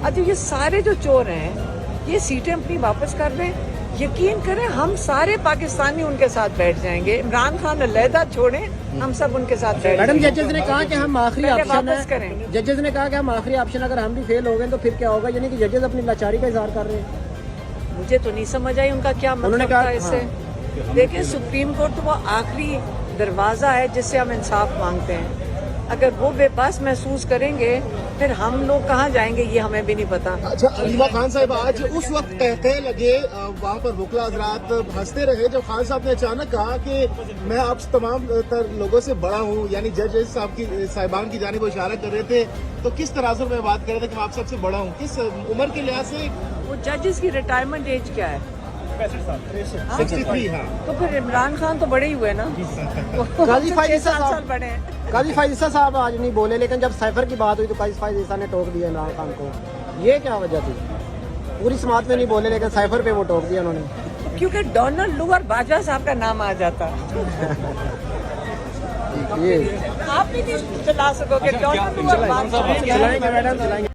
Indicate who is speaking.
Speaker 1: अच्छा ये सारे जो चोर हैं ये सीटें अपनी वापस कर लें, यकीन करें हम सारे पाकिस्तानी उनके साथ बैठ जाएंगे। इमरान खान अलहदा छोड़ें, हम सब उनके साथ बैठ
Speaker 2: मैडम
Speaker 1: जाएंगे।
Speaker 2: जजेस ने कहा कि हम आखिरी
Speaker 1: पहले
Speaker 2: ऑप्शन
Speaker 1: वापस करें।
Speaker 2: है, जजेस ने कहा कि हम आखिरी ऑप्शन, अगर हम भी फेल हो गए तो फिर क्या होगा, यानी कि जजेस अपनी लाचारी का इजहार कर रहे हैं।
Speaker 1: मुझे तो नहीं समझ आई उनका क्या
Speaker 2: उन्होंने
Speaker 1: मतलब
Speaker 2: कहा,
Speaker 1: था इससे। देखिए सुप्रीम कोर्ट तो वो आखिरी दरवाज़ा है जिससे हम इंसाफ मांगते हैं। अगर वो बेबस महसूस करेंगे फिर हम लोग कहाँ जाएंगे ये हमें भी नहीं पता।
Speaker 3: अच्छा अलीमा खान साहब, आज उस वक्त कहते लगे वहाँ पर वकला हजरात हंसते रहे जब खान साहब ने अचानक कहा कि मैं आप तमाम तर लोगों से बड़ा हूँ, यानी जजेस साहब की साहिबान की जानिब वो इशारा कर रहे थे। तो किस तराजू में बात कर रहे थे कि मैं आप सबसे बड़ा हूँ, किस उम्र के लिहाज से?
Speaker 1: वो जजेस की रिटायरमेंट एज क्या है?
Speaker 3: 63। हाँ,
Speaker 1: तो फिर इमरान खान तो बड़े ही हुए ना,
Speaker 2: काजी फायदा
Speaker 1: 7 साल
Speaker 2: साहब,
Speaker 1: बड़े हैं।
Speaker 2: काजी फायदा साहब आज नहीं बोले, लेकिन जब साइफर की बात हुई तो काजी फायदा ने टोक दिया इमरान खान को। ये क्या वजह थी? पूरी समात में नहीं बोले लेकिन साइफर पे वो टोक दिया उन्होंने।
Speaker 1: क्योंकि डोनाल्ड लू और बाजवा साहब का नाम आ जाता।
Speaker 2: ये
Speaker 1: आप भी नहीं चला सकोगे डोनाल्ड लू और बाजवा।
Speaker 2: चलाएंगे मैडम, चलाएंगे।